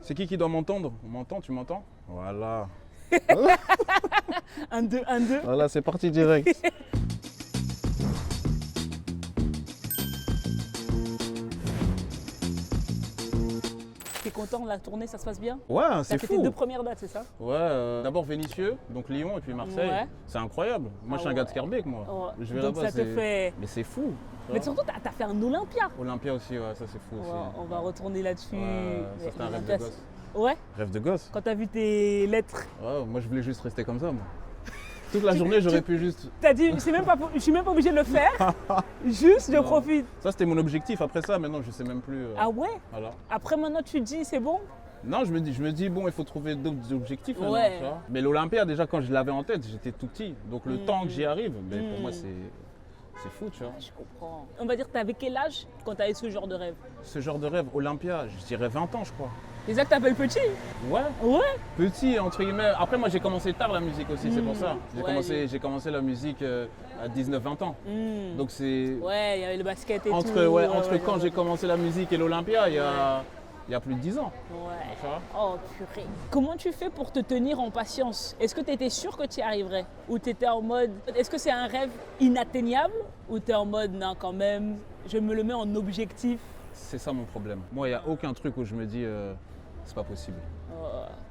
C'est qui doit m'entendre? On m'entend, tu m'entends? Voilà. 1, 2, 1, 2. Voilà, c'est parti direct. T'es content de la tournée, ça se passe bien? Ouais, T'as c'est fait fou. tes 2 premières dates, c'est ça? Ouais, d'abord Vénissieux, donc Lyon et puis Marseille. Ouais. C'est incroyable. Moi, je suis un Ah gars de ouais. Scarbeck, moi. Ouais. Je vais Donc là-bas, ça te fait... Mais c'est fou. tu Mais vois. surtout, t'as fait un Olympia. Olympia aussi, ouais, ça c'est fou aussi. On va retourner là-dessus. Ouais, ça Mais c'était un rêve de Olympia, gosse. Ouais, Rêve de gosse. quand t'as vu tes lettres, Ouais, moi je voulais juste rester comme ça, moi. Toute la journée, j'aurais pu juste. t'as dit, je suis même pas obligé de le faire, juste je Non. profite. Ça c'était mon objectif. Après ça, maintenant je sais même plus. Ah ouais? Voilà. Après maintenant tu te dis, c'est bon? Non, je me dis bon, il faut trouver d'autres objectifs. maintenant, Ouais. tu vois. Mais l'Olympia, déjà quand je l'avais en tête, j'étais tout petit. Donc le temps que j'y arrive, mais pour moi c'est fou, tu vois. Je comprends. On va dire, t'avais quel âge quand t'avais ce genre de rêve? Ce genre de rêve, Olympia, je dirais 20 ans, je crois. C'est ça que t'appelles petit? Ouais. Ouais. Petit, entre guillemets. Après, moi, j'ai commencé tard la musique aussi, c'est pour ça. Ouais, J'ai commencé la musique à 19-20 ans. Donc, c'est. Ouais, il y avait le basket et Entre, tout. ouais, entre ouais, quand j'ai commencé la musique et l'Olympia, il y a plus de 10 ans. Ouais. Tu vois. Oh purée. Comment tu fais pour te tenir en patience? Est-ce que tu étais sûr que tu y arriverais? Ou tu étais en mode, est-ce que c'est un rêve inatteignable? Ou tu es en mode, non quand même, je me le mets en objectif? C'est ça mon problème. Moi, il n'y a aucun truc où je me dis, c'est pas possible. Oh.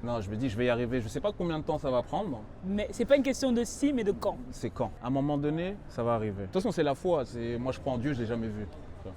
Non, je me dis, je vais y arriver. Je sais pas combien de temps ça va prendre. Mais c'est pas une question de si, mais de quand. C'est quand. À un moment donné, ça va arriver. De toute façon, c'est la foi. Moi, je crois en Dieu, je l'ai jamais vu. Tu vois.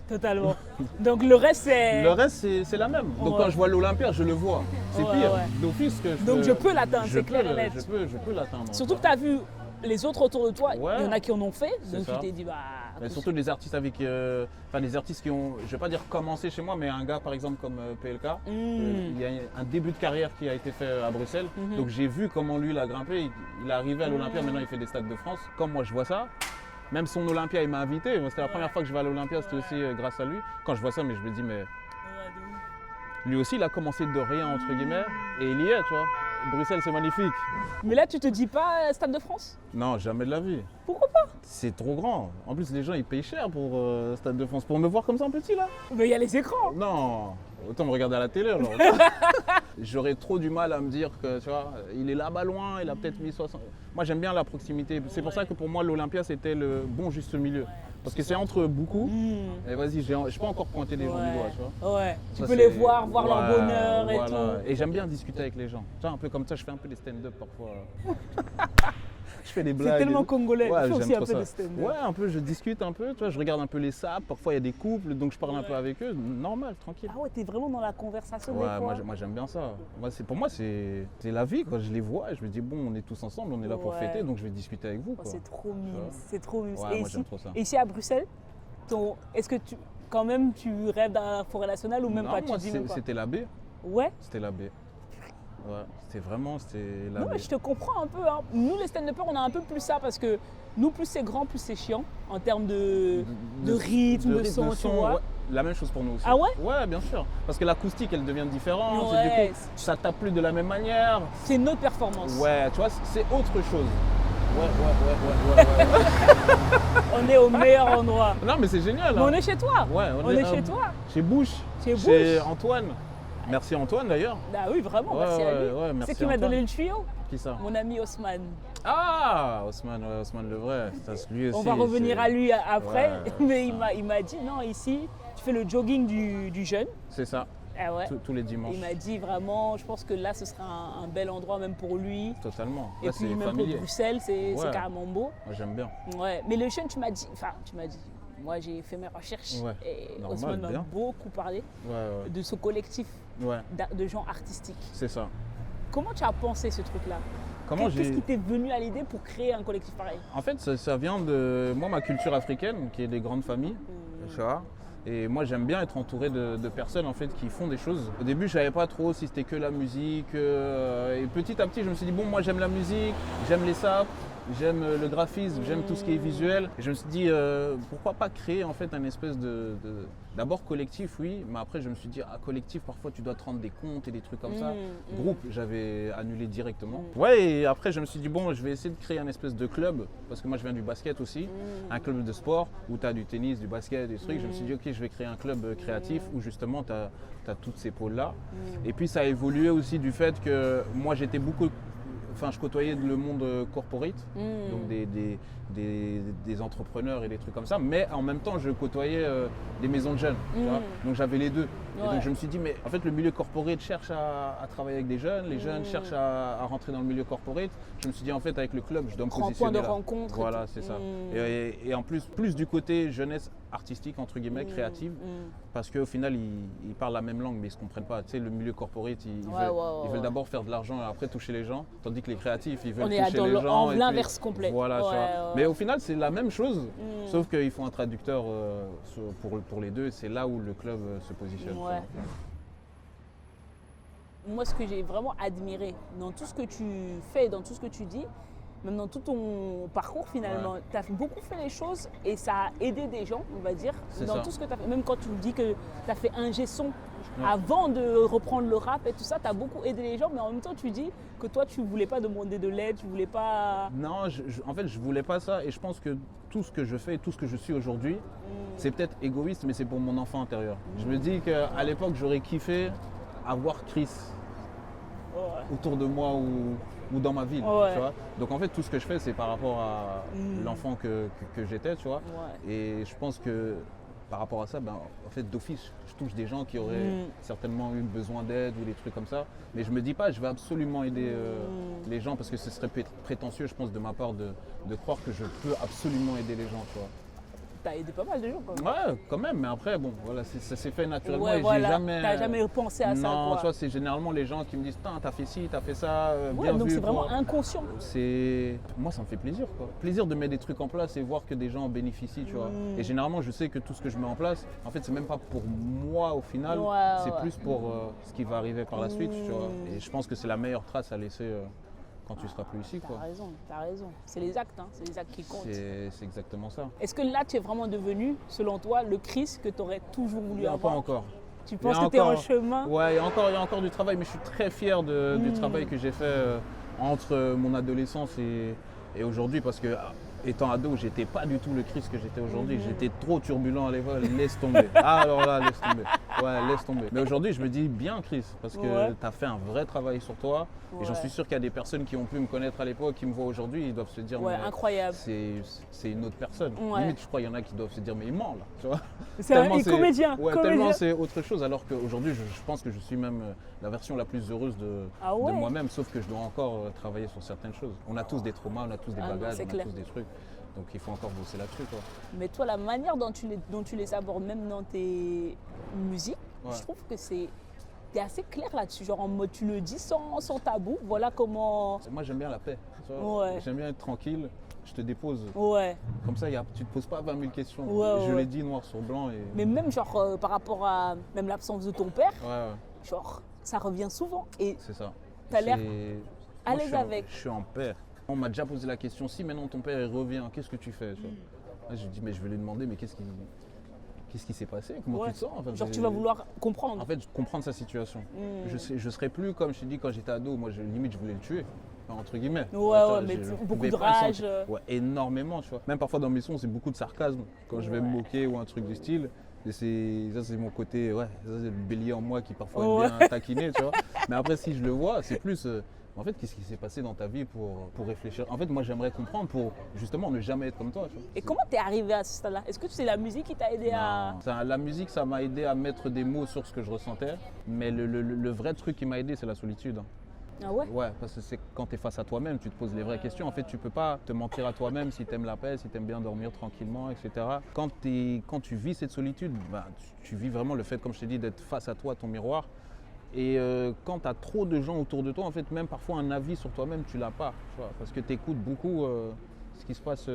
Totalement. Donc le reste, c'est... Le reste, c'est la même. Donc Ouais. quand je vois l'Olympia, je le vois. C'est Ouais, pire. ouais. D'office que je Donc peux- je peux l'atteindre, je c'est peux clair et le- net. Je peux l'atteindre. Surtout que tu as vu les autres autour de toi, Ouais. il y en a qui en ont fait, C'est donc ça. tu t'es dit, bah... Mais surtout les artistes avec, les artistes qui ont, je vais pas dire commencé chez moi, mais un gars par exemple comme PLK, il y a un début de carrière qui a été fait à Bruxelles. Donc j'ai vu comment lui il a grimpé, il est arrivé à l'Olympia, maintenant il fait des stades de France. Comme moi je vois ça, même son Olympia il m'a invité, c'était la première fois que je vais à l'Olympia, c'était aussi grâce à lui. Quand je vois ça, mais je me dis mais lui aussi il a commencé de rien entre guillemets et il y est, tu vois. Bruxelles c'est magnifique. Mais là, tu te dis pas Stade de France? Non, jamais de la vie. Pourquoi pas? C'est trop grand. En plus les gens ils payent cher pour Stade de France, pour me voir comme ça en petit là. Mais il y a les écrans. Non, autant me regarder à la télé alors. J'aurais trop du mal à me dire que, tu vois, il est là-bas loin, il a peut-être mis 60. Moi j'aime bien la proximité. C'est pour ça que pour moi l'Olympia c'était le bon juste milieu. Parce que c'est entre beaucoup. Et vas-y, je peux encore pointer les gens du doigt, tu vois. Ouais, tu Ça, peux les c'est- voir leur Ouais, bonheur et voilà. tout. Et j'aime bien discuter avec les gens. Tu vois, un peu comme ça, je fais un peu des stand-up parfois. Je fais des blagues. C'est tellement et tout. congolais, Ouais, je fais j'aime aussi un trop peu ça. de stand-up. Ouais, un peu, je discute un peu, tu vois, je regarde un peu les sables, parfois il y a des couples, donc je parle un peu avec eux, normal, tranquille. Ah ouais, t'es vraiment dans la conversation Ouais, des fois. moi j'aime bien ça. Pour moi c'est la vie, quoi. Je les vois et je me dis bon, on est tous ensemble, on est là pour Ouais. fêter, donc je vais discuter avec vous. Oh, Quoi. c'est trop mime, vois. c'est trop mime. Ouais, et, moi, ici, j'aime trop ça. et ici à Bruxelles, est-ce que quand même tu rêves d'un forêt nationale ou même Non, pas? moi Tu dis même pas. c'était la baie. Ouais. C'était la baie. Ouais, c'était la Non baie. mais je te comprends un peu. Hein. Nous les stand-uppers, on a un peu plus ça parce que nous plus c'est grand, plus c'est chiant en termes de rythme, de son, tu vois. ouais. La même chose pour nous aussi. Ah ouais? Ouais, bien sûr. Parce que l'acoustique, elle devient différente. Ouais. Et du coup, ça tape plus de la même manière. C'est une autre performance. Ouais, tu vois, c'est autre chose. Ouais. On est au meilleur endroit. Non, mais c'est génial. Mais hein. on est chez toi. Ouais, On est chez toi. Chez Bush. Chez Bush. Antoine. Merci Antoine d'ailleurs. Ah oui, vraiment, Ouais, merci à lui. ouais, merci C'est qui m'a Antoine. donné le tuyau? Qui ça? Mon ami Haussmann. Ah, Haussmann, ouais, Haussmann le vrai. Ça, lui aussi, On va revenir c'est- à lui après, Ouais, mais ça. il m'a dit non, ici, tu fais le jogging du jeune. C'est ça, Ah ouais. tous les dimanches. Il m'a dit vraiment, je pense que là, ce sera un bel endroit même pour lui. Totalement. Et Là, puis c'est même familier. pour Bruxelles, c'est Ouais. carrément beau. Moi, j'aime bien. Ouais. Mais le jeune, tu m'as dit, moi j'ai fait mes recherches Ouais. et Normal, Haussmann m'a bien. beaucoup parlé Ouais. de ce collectif Ouais, de gens artistiques. c'est ça. Comment tu as pensé ce truc-là? Qu'est-ce qui t'est venu à l'idée pour créer un collectif pareil? En fait, ça vient de moi, ma culture africaine, qui est des grandes familles. Tu vois. Et moi, j'aime bien être entouré de personnes en fait qui font des choses. Au début, je savais pas trop si c'était que la musique. Et petit à petit, je me suis dit bon, moi, j'aime la musique, j'aime les sapes. j'aime le graphisme, j'aime tout ce qui est visuel. Et je me suis dit, pourquoi pas créer en fait un espèce d'abord collectif, oui, mais après je me suis dit, collectif, parfois tu dois te rendre des comptes et des trucs comme ça. Groupe, j'avais annulé directement. Ouais, et après je me suis dit, bon, je vais essayer de créer un espèce de club, parce que moi je viens du basket aussi, un club de sport où tu as du tennis, du basket, des trucs. Je me suis dit, ok, je vais créer un club créatif où justement tu as toutes ces pôles-là. Et puis ça a évolué aussi du fait que moi j'étais beaucoup... Enfin, je côtoyais le monde corporate, donc des entrepreneurs et des trucs comme ça, mais en même temps, je côtoyais des maisons de jeunes, tu vois. Donc j'avais les deux. Et donc je me suis dit, mais en fait, le milieu corporate cherche à travailler avec des jeunes, les jeunes cherchent à rentrer dans le milieu corporate. Je me suis dit, en fait, avec le club, je dois me positionner point de là. rencontre. Voilà, c'est ça. Et en plus du côté jeunesse artistique, entre guillemets, créative, parce qu'au final, ils parlent la même langue, mais ils ne se comprennent pas. Tu sais, le milieu corporate, ils veulent d'abord faire de l'argent et après toucher les gens, tandis que les créatifs, ils veulent toucher les gens. On est l'inverse complet. Voilà, tu vois. Mais au final, c'est la même chose, sauf qu'ils font un traducteur pour les deux, et c'est là où le club se positionne. Ouais. Moi, ce que j'ai vraiment admiré dans tout ce que tu fais, dans tout ce que tu dis, même dans tout ton parcours finalement, tu as beaucoup fait les choses et ça a aidé des gens, on va dire, dans tout ce que tu as fait. Même quand tu me dis que tu as fait un son avant de reprendre le rap et tout ça, tu as beaucoup aidé les gens, mais en même temps tu dis que toi tu voulais pas demander de l'aide, tu voulais pas... Non, en fait je voulais pas ça et je pense que tout ce que je fais, tout ce que je suis aujourd'hui, c'est peut-être égoïste, mais c'est pour mon enfant intérieur. Je me dis qu'à l'époque j'aurais kiffé avoir Chris autour de moi ou dans ma ville, tu vois. Donc en fait tout ce que je fais c'est par rapport à l'enfant que j'étais, tu vois. Et je pense que par rapport à ça, en fait d'office je touche des gens qui auraient certainement eu besoin d'aide ou des trucs comme ça. Mais je me dis pas je vais absolument aider les gens parce que ce serait prétentieux je pense de ma part de croire que je peux absolument aider les gens, tu vois. T'as aidé pas mal de gens quand même. Ouais, quand même, mais après, bon, voilà, ça s'est fait naturellement et voilà. j'ai jamais... T'as jamais pensé à ça, Non, quoi. tu vois, c'est généralement les gens qui me disent « T'as fait ci, t'as fait ça, bien donc vu. » c'est vraiment inconscient. Moi, ça me fait plaisir, quoi. Plaisir de mettre des trucs en place et voir que des gens en bénéficient, tu vois. Et généralement, je sais que tout ce que je mets en place, en fait, c'est même pas pour moi au final, c'est plus pour ce qui va arriver par la suite, tu vois. Et je pense que c'est la meilleure trace à laisser... quand tu seras plus ici, quoi. T'as raison. C'est les actes, hein. C'est les actes qui comptent. C'est exactement ça. Est-ce que là, tu es vraiment devenu, selon toi, le Chris que tu aurais toujours voulu avoir? Pas encore. Tu penses que tu es en chemin? Ouais, il y a encore du travail, mais je suis très fier du travail que j'ai fait entre mon adolescence et aujourd'hui, parce que étant ado, j'étais pas du tout le Chris que j'étais aujourd'hui. J'étais trop turbulent à l'école, laisse tomber. Ah, alors là, laisse tomber. Ouais, laisse tomber. Mais aujourd'hui, je me dis bien, Chris, parce que tu as fait un vrai travail sur toi. Et j'en suis sûr qu'il y a des personnes qui ont pu me connaître à l'époque, qui me voient aujourd'hui, ils doivent se dire incroyable. C'est une autre personne. Limite, je crois qu'il y en a qui doivent se dire mais il ment là, tu vois. C'est un comédien. Ouais, tellement c'est autre chose. Alors qu'aujourd'hui, je pense que je suis même la version la plus heureuse de moi-même, sauf que je dois encore travailler sur certaines choses. On a tous des traumas, on a tous des bagages, on a tous des trucs. Donc il faut encore bosser là-dessus, quoi. Mais toi, la manière dont tu les abordes, même dans tes musiques, je trouve que t'es assez clair là-dessus. Genre en mode, tu le dis sans tabou. Voilà comment... Moi, j'aime bien la paix. J'aime bien être tranquille. Je te dépose. Comme ça, tu ne te poses pas 20 000 questions. Je l'ai dit noir sur blanc. Mais même genre par rapport à même l'absence de ton père, genre ça revient souvent. Et c'est ça. T'as l'air à l'aise avec. Je suis en paix. On m'a déjà posé la question, si maintenant ton père il revient, qu'est-ce que tu fais, tu vois? Là, je dis, mais je vais lui demander, mais qu'est-ce qui s'est passé? Comment tu te sens? Enfin, genre tu vas vouloir comprendre. En fait, comprendre sa situation. Je serais plus comme je t'ai dit quand j'étais ado, moi limite je voulais le tuer. Entre guillemets. Mais beaucoup de rage. Énormément, tu vois. Même parfois dans mes sons, c'est beaucoup de sarcasme. Quand je vais me moquer ou un truc du style. Et ça, c'est mon côté, ça c'est le bélier en moi qui parfois aime bien taquiner, tu vois. Mais après, si je le vois, c'est plus... en fait, qu'est-ce qui s'est passé dans ta vie pour réfléchir? En fait, moi, j'aimerais comprendre pour justement ne jamais être comme toi. Tu vois. Et comment t'es arrivé à ce stade-là? Est-ce que c'est la musique qui t'a aidé à... La musique, ça m'a aidé à mettre des mots sur ce que je ressentais. Mais le vrai truc qui m'a aidé, c'est la solitude. Ah ouais? Ouais, parce que c'est quand tu es face à toi-même, tu te poses les vraies questions. En fait, tu peux pas te mentir à toi-même si tu aimes la paix, si tu aimes bien dormir tranquillement, etc. Quand tu vis cette solitude, tu vis vraiment le fait, comme je t'ai dit, d'être face à toi, ton miroir. Et quand tu as trop de gens autour de toi, en fait, même parfois un avis sur toi-même, tu l'as pas. Tu vois, parce que tu écoutes beaucoup ce qui se passe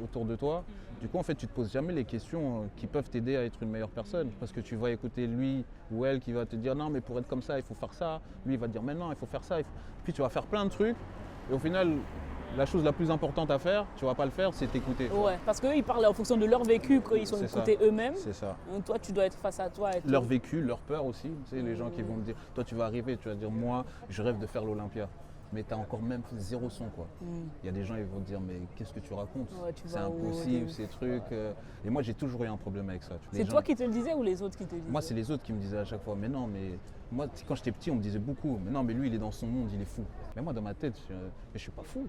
autour de toi. Du coup, en fait, tu te poses jamais les questions qui peuvent t'aider à être une meilleure personne. Parce que tu vas écouter lui ou elle qui va te dire non, mais pour être comme ça, il faut faire ça. Lui, il va te dire mais non, il faut faire ça. Puis tu vas faire plein de trucs. Et au final, la chose la plus importante à faire, tu vas pas le faire, c'est t'écouter. Ouais, parce qu'eux, ils parlent en fonction de leur vécu, quand ils sont C'est écoutés eux-mêmes. C'est ça. Donc toi, tu dois être face à toi. Et Leur vécu, leur peur aussi. Tu sais, les gens qui vont te dire, toi tu vas arriver, tu vas dire, moi, je rêve de faire l'Olympia. Mais tu as encore même zéro son, quoi. Il y a des gens, ils vont te dire, mais qu'est-ce que tu racontes? Ouais, c'est impossible, ces trucs. Et moi, j'ai toujours eu un problème avec ça. C'est toi qui te le disais ou les autres qui te le disaient? Moi, c'est les autres qui me disaient à chaque fois, mais non, mais moi, quand j'étais petit, on me disait beaucoup, mais non, mais lui, il est dans son monde, il est fou. Mais moi, dans ma tête, je suis pas fou.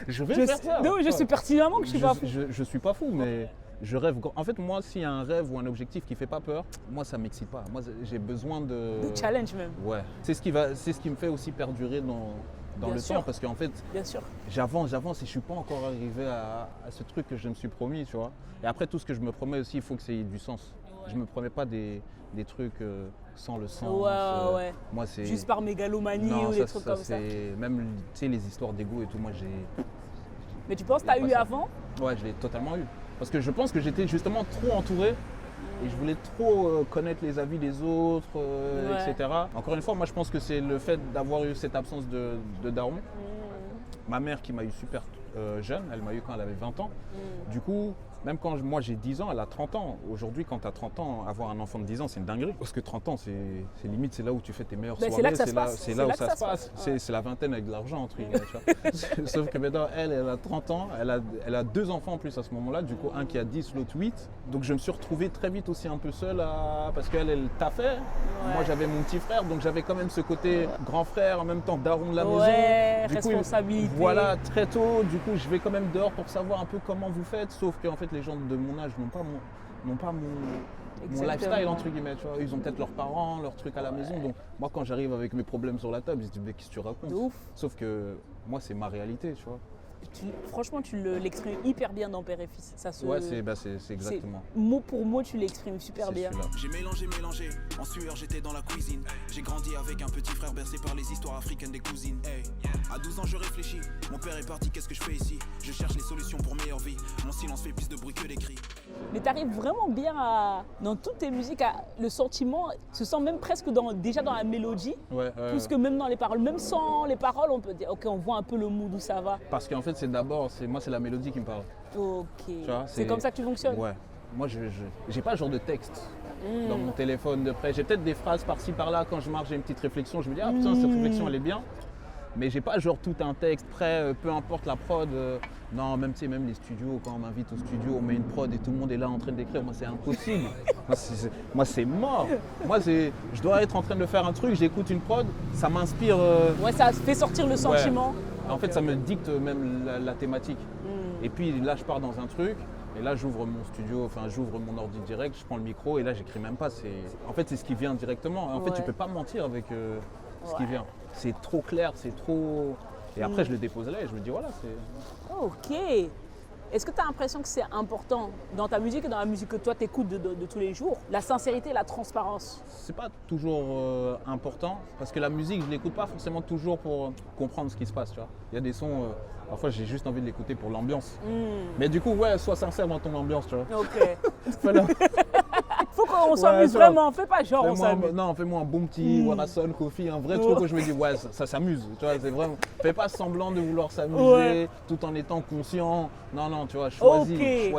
Je vais faire ça. Non, je sais pertinemment que je suis pas fou. Je suis pas fou, mais je rêve. En fait, moi, s'il y a un rêve ou un objectif qui fait pas peur, moi, ça m'excite pas. Moi, j'ai besoin de challenge même. Ouais. C'est ce qui me fait aussi perdurer dans le temps, parce qu'en fait, bien sûr, j'avance et je suis pas encore arrivé à ce truc que je me suis promis, tu vois. Et après, tout ce que je me promets aussi, il faut que ça ait du sens. Ouais. Je me promets pas des trucs sans le sens. Ouais. Moi, c'est juste par mégalomanie ou des trucs comme ça. Même, tu sais, les histoires d'ego et tout, moi, j'ai. Mais tu penses que tu as eu avant? Ouais, je l'ai totalement eu. Parce que je pense que j'étais justement trop entouré et je voulais trop connaître les avis des autres, etc. Encore une fois, moi je pense que c'est le fait d'avoir eu cette absence de daron. Ma mère qui m'a eu super jeune, elle m'a eu quand elle avait 20 ans. Du coup, même quand moi j'ai 10 ans, elle a 30 ans. Aujourd'hui, quand tu as 30 ans, avoir un enfant de 10 ans, c'est une dinguerie. Parce que 30 ans, c'est limite, c'est là où tu fais tes meilleures soirées. C'est là que ça se passe. C'est là où ça se passe. C'est la vingtaine avec de l'argent, entre guillemets. Sauf que maintenant, elle a 30 ans, elle a 2 enfants en plus à ce moment-là. Du coup, un qui a 10, l'autre 8. Donc je me suis retrouvé très vite aussi un peu seul parce qu'elle taffait. Ouais. Moi, j'avais mon petit frère, donc j'avais quand même ce côté grand frère, en même temps daron de la maison. Du responsabilité. Coup, voilà, très tôt. Du coup, je vais quand même dehors pour savoir un peu comment vous faites. Sauf qu'en fait, les gens de mon âge n'ont pas mon lifestyle, entre guillemets, tu vois. Ils ont peut-être leurs parents, leurs trucs à la maison. Donc moi, quand j'arrive avec mes problèmes sur la table, ils se disent, mais qu'est-ce que tu racontes? Sauf que moi, c'est ma réalité, tu vois. Franchement, tu l'exprimes hyper bien dans Père et Fils. Ouais, c'est exactement. Mot pour mot, tu l'exprimes super bien. J'ai mélangé, en sueur, j'étais dans la cuisine. J'ai grandi avec un petit frère bercé par les histoires africaines des cousines. Hey. À 12 ans, je réfléchis. Mon père est parti, qu'est-ce que je fais ici? Je cherche les solutions pour meilleure vie. Mon silence fait plus de bruit que des cris. Mais tu arrives vraiment bien dans toutes tes musiques, le sentiment se sent même presque déjà dans la mélodie, plus que même dans les paroles. Même sans les paroles, on peut dire, ok, on voit un peu le mood où ça va. Parce qu'en fait, moi, c'est la mélodie qui me parle. Ok. C'est comme ça que tu fonctionnes? Ouais. Moi, je n'ai pas ce genre de texte dans mon téléphone de près. J'ai peut-être des phrases par-ci, par-là. Quand je marche, j'ai une petite réflexion. Je me dis, ah putain, cette réflexion, elle est bien. Mais j'ai pas genre tout un texte prêt, peu importe la prod. Non, même les studios, quand on m'invite au studio, on met une prod et tout le monde est là en train d'écrire. Moi, c'est impossible. Moi, c'est mort. Moi, je dois être en train de faire un truc, j'écoute une prod, ça m'inspire. Ouais, ça fait sortir le sentiment. En fait, ça me dicte même la thématique. Et puis là, je pars dans un truc. Et là, j'ouvre mon studio, j'ouvre mon ordi direct, je prends le micro et là, j'écris même pas. En fait, c'est ce qui vient directement. En fait, tu peux pas mentir avec ce qui vient. C'est trop clair, c'est trop... Et après, je le dépose là et je me dis, voilà, c'est... Ok. Est-ce que tu as l'impression que c'est important dans ta musique et dans la musique que toi t'écoutes de tous les jours, la sincérité et la transparence? C'est pas toujours important parce que la musique, je l'écoute pas forcément toujours pour comprendre ce qui se passe, tu vois. Il y a des sons, parfois j'ai juste envie de l'écouter pour l'ambiance. Mais du coup, ouais, sois sincère dans ton ambiance, tu vois. Ok. Faut qu'on s'amuse vraiment, fais pas genre on s'amuse. Non, fais-moi un bon petit Warasson, Kofi, un vrai truc où je me dis, ouais, ça s'amuse, tu vois, c'est vraiment... Fais pas semblant de vouloir s'amuser tout en étant conscient. Non, tu vois, choisis.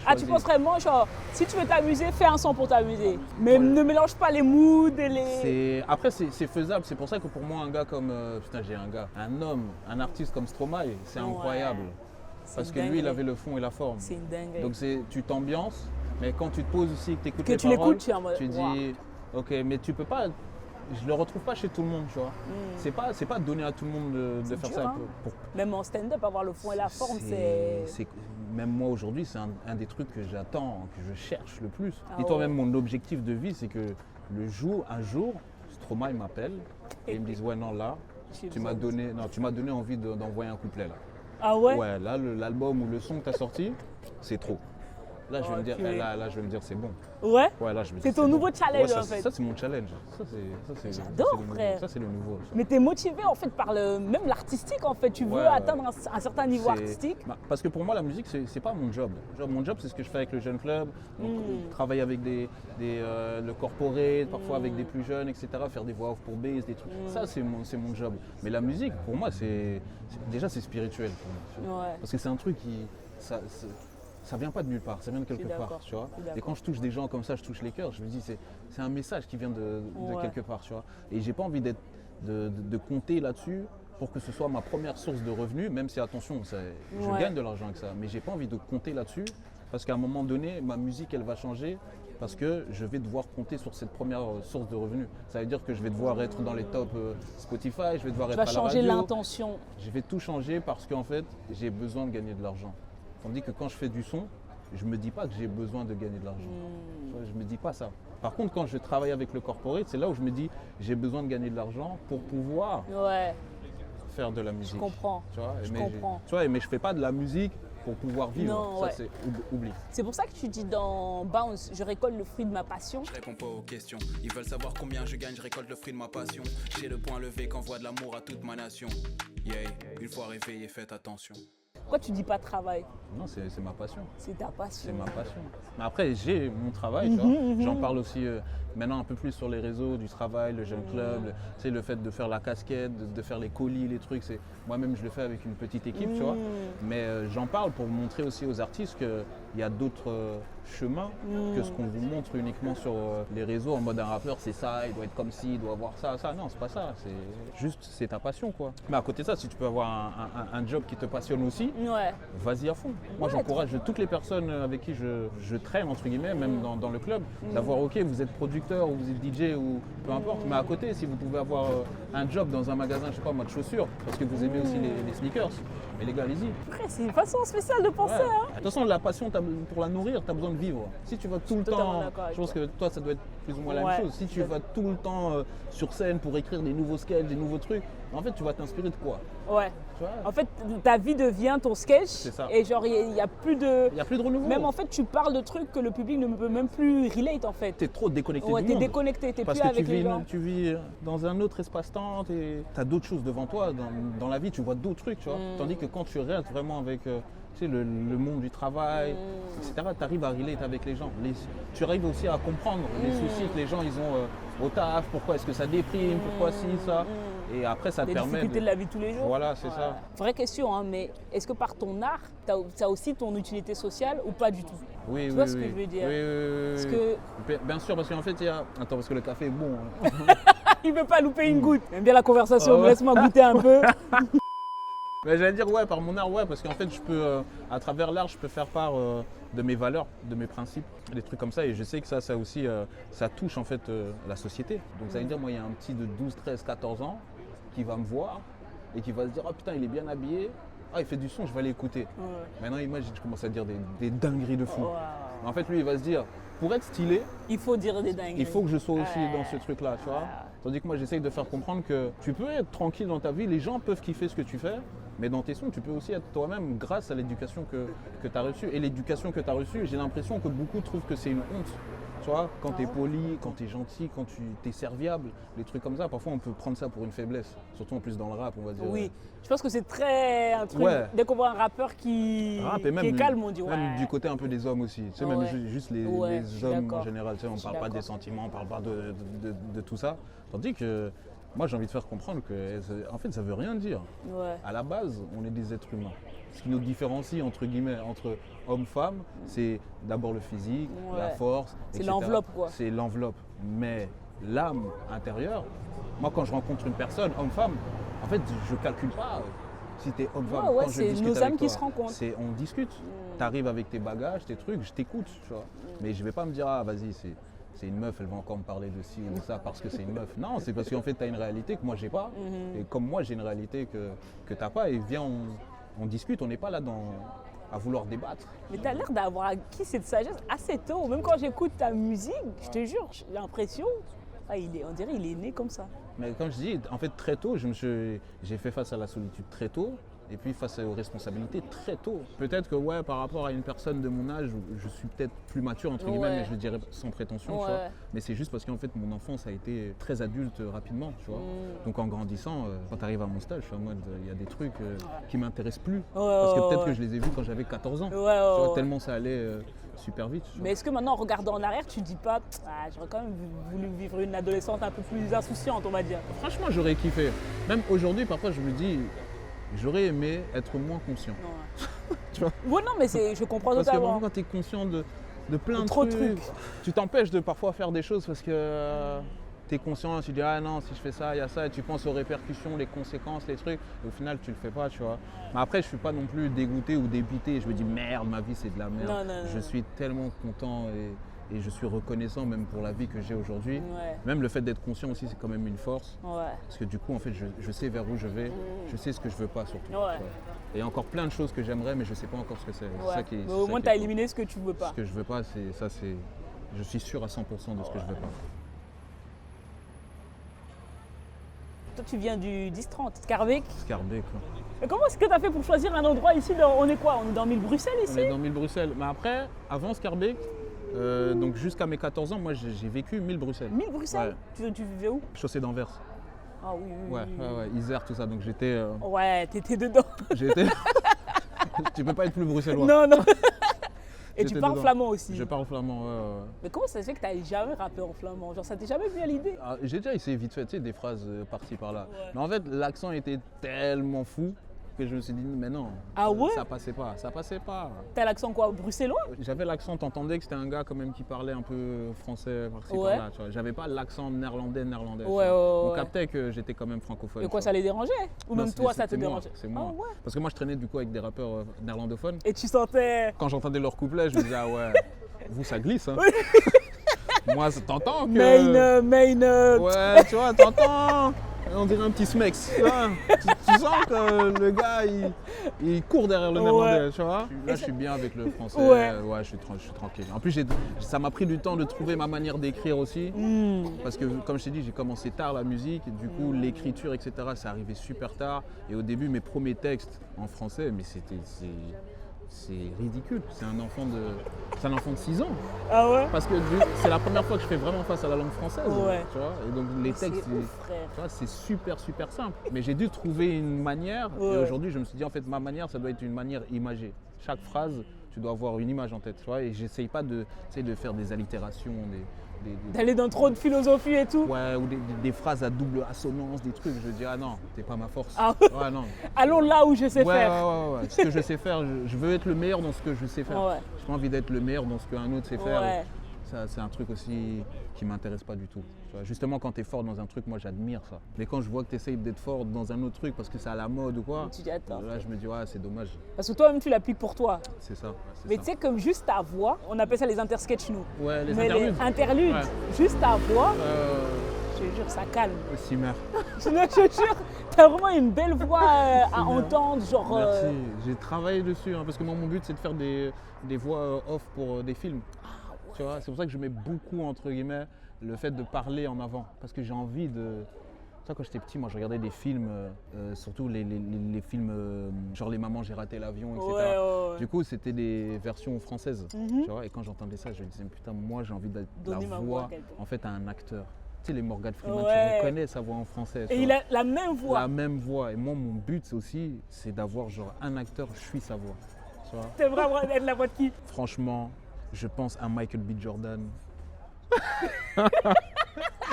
Ah, tu penses vraiment, genre, si tu veux t'amuser, fais un son pour t'amuser. Mais ne mélange pas les moods et les... Après, c'est faisable. C'est pour ça que pour moi, un gars comme... un artiste comme Stromae, c'est incroyable. Parce que lui, il avait le fond et la forme. C'est une dinguerie. Donc tu t'ambiances, mais quand tu te poses aussi, que tu écoutes les paroles, tu dis, ok, mais tu peux pas... Je le retrouve pas chez tout le monde, tu vois. C'est pas donné à tout le monde de faire ça. Même en stand-up, avoir le fond et la forme, c'est... Même moi aujourd'hui, c'est un des trucs que j'attends, que je cherche le plus. Et toi, même mon objectif de vie, c'est que un jour, Stromae m'appelle et il me dise, ouais, non, là, tu m'as donné envie d'envoyer un couplet là. Ah ouais? Ouais, là, l'album ou le son que tu as sorti, c'est trop. Là, je vais me dire, Ok. là, je vais me dire, c'est bon. Ouais. Ouais, là, je me dis, C'est ton nouveau challenge, Ouais, en fait. Ça, c'est mon challenge. J'adore, le nouveau. frère. Ça, c'est le nouveau. ça. Mais tu es motivé en fait par même l'artistique en fait. Tu veux Ouais, atteindre un certain niveau C'est- artistique. Parce que pour moi, la musique, c'est pas mon job. Genre, mon job, c'est ce que je fais avec le jeune club. Donc, travailler avec le corporate, parfois avec des plus jeunes, etc. Faire des voix off pour bass, des trucs. Ça, c'est mon job. Mais la musique, pour moi, déjà, c'est spirituel. Pour moi. Ouais. Parce que c'est un truc qui. Ça vient pas de nulle part, ça vient de quelque d'accord, part, tu vois. je suis d'accord. Et quand je touche des gens comme ça, je touche les cœurs, je me dis c'est un message qui vient de Ouais. quelque part, tu vois. Et j'ai pas envie de compter là-dessus pour que ce soit ma première source de revenus, même si attention, je Ouais. gagne de l'argent avec ça, mais j'ai pas envie de compter là-dessus parce qu'à un moment donné, ma musique elle va changer parce que je vais devoir compter sur cette première source de revenus. Ça veut dire que je vais devoir être dans les tops Spotify, je vais devoir Tu être vas à la changer radio. l'intention. Je vais tout changer parce qu'en fait, j'ai besoin de gagner de l'argent. Tandis que quand je fais du son, je me dis pas que j'ai besoin de gagner de l'argent. Tu vois, je me dis pas ça. Par contre, quand je travaille avec le corporate, c'est là où je me dis j'ai besoin de gagner de l'argent pour pouvoir Ouais, faire de la musique. je comprends. Tu vois, Je mais comprends. tu vois, mais je fais pas de la musique pour pouvoir vivre. Non, ça, ouais. c'est oublie. C'est pour ça que tu dis dans Bounce, je récolte le fruit de ma passion. Je réponds pas aux questions. Ils veulent savoir combien je gagne, je récolte le fruit de ma passion. J'ai le point levé qu'envoie de l'amour à toute ma nation. Yeah, une fois réveillé, faites attention. Pourquoi tu dis pas travail? Non, c'est ma passion. C'est ta passion. C'est ma passion. Mais après, j'ai mon travail, tu vois. J'en parle aussi maintenant un peu plus sur les réseaux du travail, le jeune club, tu sais, le fait de faire la casquette, de faire les colis, les trucs. Moi-même, je le fais avec une petite équipe, tu vois. Mais j'en parle pour montrer aussi aux artistes qu'il y a d'autres chemins que ce qu'on vous montre uniquement sur les réseaux en mode un rappeur, c'est ça, il doit être comme ci, il doit avoir ça, ça. Non, c'est pas ça. C'est juste, c'est ta passion, quoi. Mais à côté de ça, si tu peux avoir un job qui te passionne aussi, Ouais. vas-y à fond. Moi, Ouais, j'encourage toutes les personnes avec qui je traîne, entre guillemets, même dans le club, d'avoir, ok, vous êtes producteur ou vous êtes DJ ou peu importe, mais à côté, si vous pouvez avoir un job dans un magasin, je sais pas moi, de chaussures, parce que vous aimez aussi les sneakers, mais les gars, allez-y. Après, c'est une façon spéciale de penser. Ouais. Hein. De toute façon, la passion, pour la nourrir, tu as besoin de vivre. Si tu vas tout le totalement temps, d'accord avec je pense que toi, ça doit être plus ou moins la Ouais. même chose. Si tu vas tout le temps sur scène pour écrire des nouveaux sketchs, des nouveaux trucs, en fait, tu vas t'inspirer de quoi? Ouais. Tu vois, En fait, ta vie devient ton sketch. C'est ça. Et genre, il n'y a plus de. il n'y a plus de renouveau. Même en fait, tu parles de trucs que le public ne peut même plus relate en fait. Tu es trop déconnecté Ouais, du t'es monde. déconnecté, t'es Parce plus que avec les gens. tu vis dans un autre espace-temps, tu as d'autres choses devant toi. Dans la vie, tu vois d'autres trucs, tu vois. Tandis que quand tu restes vraiment avec tu sais, le monde du travail, etc., tu arrives à relate avec les gens. Tu arrives aussi à comprendre les soucis que les gens ils ont au taf, pourquoi est-ce que ça déprime, pourquoi ci, ça. Et après, ça te Les permet difficultés de la vie de tous les jours. Voilà, c'est ça. Vraie question, hein, mais est-ce que par ton art, tu as aussi ton utilité sociale ou pas du tout? Oui, Tu oui, vois ce oui. que je veux dire? Oui, oui, oui, Parce oui. que Bien sûr, parce qu'en fait, il y a... Attends, parce que le café est bon. hein. il veut pas louper une goutte. J'aime bien la conversation, Ah ouais. mais laisse-moi goûter un peu. Mais j'allais dire ouais, par mon art, ouais, parce qu'en fait, je peux, à travers l'art, je peux faire part de mes valeurs, de mes principes, des trucs comme ça. Et je sais que ça aussi, ça touche en fait la société. Donc ça veut dire, moi, il y a un petit de 12, 13, 14 ans qui va me voir et qui va se dire, oh putain, il est bien habillé. Ah, il fait du son, je vais aller écouter. Maintenant, imagine, je commence à dire des dingueries de fou. Wow. En fait, lui, il va se dire, pour être stylé, Il faut dire des dingueries. il faut que je sois aussi Ouais. dans ce truc-là, tu vois. Tandis que moi, j'essaye de faire comprendre que tu peux être tranquille dans ta vie, les gens peuvent kiffer ce que tu fais, mais dans tes sons, tu peux aussi être toi-même grâce à l'éducation que tu as reçue. Et l'éducation que tu as reçue, j'ai l'impression que beaucoup trouvent que c'est une honte. Tu vois, quand tu es poli, quand tu es gentil, quand tu es serviable, les trucs comme ça, parfois on peut prendre ça pour une faiblesse. Surtout en plus dans le rap, on va dire. Oui, je pense que c'est très un truc. Ouais. Dès qu'on voit un rappeur qui Rap et même, est calme, on dit même ouais. du côté un peu des hommes aussi. Tu sais, même Ouais. juste Ouais, je les suis hommes d'accord. en général. Tu sais, on ne Je suis parle pas des d'accord. sentiments, on ne parle pas de tout ça. Tandis que moi, j'ai envie de faire comprendre que en fait, ça ne veut rien dire. Ouais. À la base, on est des êtres humains. Ce qui nous différencie, entre guillemets, entre hommes-femmes, c'est d'abord le physique, Ouais. la force, C'est etc. l'enveloppe, quoi. C'est l'enveloppe. Mais l'âme intérieure, moi, quand je rencontre une personne, homme-femme, en fait, je ne calcule pas si tu es homme-femme. Ouais, ouais, Quand je c'est discute nos avec âmes qui toi, se rencontrent. on discute. Tu arrives avec tes bagages, tes trucs, je t'écoute, tu vois. Mais je ne vais pas me dire, ah, vas-y, c'est une meuf, elle va encore me parler de ci ou de ça parce que c'est une meuf. Non, c'est parce qu'en fait, tu as une réalité que moi, j'ai pas. Et comme moi, j'ai une réalité que tu n'as pas. Et viens, on discute, on n'est pas là à vouloir débattre. Mais tu as l'air d'avoir acquis cette sagesse assez tôt. Même quand j'écoute ta musique, je te jure, j'ai l'impression, on dirait qu'il est né comme ça. Mais comme je dis, en fait, très tôt, j'ai fait face à la solitude très tôt. et puis face aux responsabilités très tôt. Peut-être que ouais, par rapport à une personne de mon âge, je suis peut-être plus mature entre guillemets, mais je le dirais sans prétention, tu vois. Mais c'est juste parce qu'en fait mon enfance a été très adulte rapidement, tu vois. Donc en grandissant, quand tu arrives à mon stage, je suis en mode il y a des trucs qui m'intéressent plus, parce que peut-être que je les ai vus quand j'avais 14 ans, tu vois, tellement ça allait super vite. Mais est-ce que maintenant en regardant en arrière, tu te dis pas j'aurais quand même voulu vivre une adolescence un peu plus insouciante, on va dire? Franchement, j'aurais kiffé. Même aujourd'hui, parfois je me dis j'aurais aimé être moins conscient. Tu vois? Ouais, non, mais je comprends parce totalement. Parce que quand tu es conscient de plein de trop trucs, tu t'empêches de parfois faire des choses parce que tu es conscient, tu dis ah non, si je fais ça, il y a ça, et tu penses aux répercussions, les conséquences, les trucs, et au final tu le fais pas, tu vois. Mais après, je suis pas non plus dégoûté ou dépité, je me dis merde, ma vie c'est de la merde. Non. Je suis tellement content et je suis reconnaissant même pour la vie que j'ai aujourd'hui. Même le fait d'être conscient aussi, c'est quand même une force. Parce que du coup, en fait, je sais vers où je vais, je sais ce que je veux pas surtout. Et il y a encore plein de choses que j'aimerais, mais je sais pas encore ce que c'est. Mais au moins, tu as éliminé ce que tu veux pas. Ce que je veux pas, je suis sûr à 100% de ce que je veux pas. Toi, tu viens du 10-30, Schaerbeek. Schaerbeek, quoi. Et comment est-ce que tu as fait pour choisir un endroit ici? On est quoi? On est dans 1000 Bruxelles ici? On est dans 1000 Bruxelles. Mais après, avant Schaerbeek, donc jusqu'à mes 14 ans, moi j'ai vécu 1000 Bruxelles. 1000 Bruxelles? Tu vivais où? Chaussée d'Anvers. Ah oui. Ouais, Isère, tout ça. Donc j'étais. Ouais, t'étais dedans. J'étais. Tu peux pas être plus bruxellois. Non. Et tu parles flamand aussi? Je parle flamand, ouais. Mais comment ça se fait que tu n'as jamais rappé en flamand? Genre, ça t'est jamais venu à l'idée? J'ai déjà essayé vite fait, tu sais, des phrases par-ci par-là. Mais en fait, l'accent était tellement fou que je me suis dit, mais non, ça passait pas. T'as l'accent quoi, bruxellois? J'avais l'accent, t'entendais que c'était un gars quand même qui parlait un peu français par-ci par-là. Tu vois. J'avais pas l'accent néerlandais. On captait que j'étais quand même francophone. Et quoi, ça les dérangeait? Ou non, même toi, ça te dérangeait? C'est moi. Parce que moi, je traînais du coup avec des rappeurs néerlandophones. Et tu sentais... Quand j'entendais leurs couplets, je me disais, ah ouais, vous, ça glisse, hein. Moi, t'entends que... Main... Ouais, tu vois, t'entends. On dirait un petit smex. Tu sens que le gars, il court derrière le néerlandais, tu vois. Là, je suis bien avec le français. Je suis tranquille. En plus, ça m'a pris du temps de trouver ma manière d'écrire aussi. Parce que, comme je t'ai dit, j'ai commencé tard la musique. Et du coup, l'écriture, etc., c'est arrivé super tard. Et au début, mes premiers textes en français, mais c'est ridicule. C'est un enfant de 6 ans. Ah ouais? Parce que c'est la première fois que je fais vraiment face à la langue française. Tu vois, et donc les textes, c'est super simple. Mais j'ai dû trouver une manière. Et aujourd'hui, je me suis dit, en fait, ma manière, ça doit être une manière imagée. Chaque phrase, tu dois avoir une image en tête. Tu vois, et j'essaye pas de faire des allitérations, d'aller dans trop de philosophie et tout. Ouais, ou des phrases à double assonance, des trucs. Je dis, ah non, t'es pas ma force. Ouais, non. Allons là où je sais faire. Ouais. Ce que je sais faire, je veux être le meilleur dans ce que je sais faire. J'ai pas envie d'être le meilleur dans ce qu'un autre sait faire. Ça, c'est un truc aussi qui m'intéresse pas du tout. Tu vois, justement, quand tu es fort dans un truc, moi j'admire ça. Mais quand je vois que tu essayes d'être fort dans un autre truc parce que c'est à la mode ou quoi, tu dis, attends. Là je me dis, ouais, c'est dommage. Parce que toi-même tu l'appliques pour toi. C'est ça. Mais tu sais, comme juste ta voix, on appelle ça les intersketchs nous. Ouais, les interludes. Les interludes, juste ta voix, je te jure, ça calme. Aussi, mère. Je te jure, t'as vraiment une belle voix à entendre. Genre, merci, j'ai travaillé dessus hein, parce que moi mon but c'est de faire des voix off pour des films. Tu vois, c'est pour ça que je mets beaucoup, entre guillemets, le fait de parler en avant. Parce que j'ai envie de... Tu vois, quand j'étais petit, moi, je regardais des films, surtout les films, genre Les Mamans, j'ai raté l'avion, etc. Du coup, c'était des versions françaises. Tu vois, et quand j'entendais ça, je me disais, putain, moi, j'ai envie de la voix, en fait, à un acteur. Tu sais, les Morgan Freeman, tu reconnais sa voix en français. Et il a la même voix. La même voix. Et moi, mon but aussi, c'est d'avoir genre un acteur, je suis sa voix. Tu vois. C'est vraiment être la voix de qui? Franchement, je pense à Michael B. Jordan.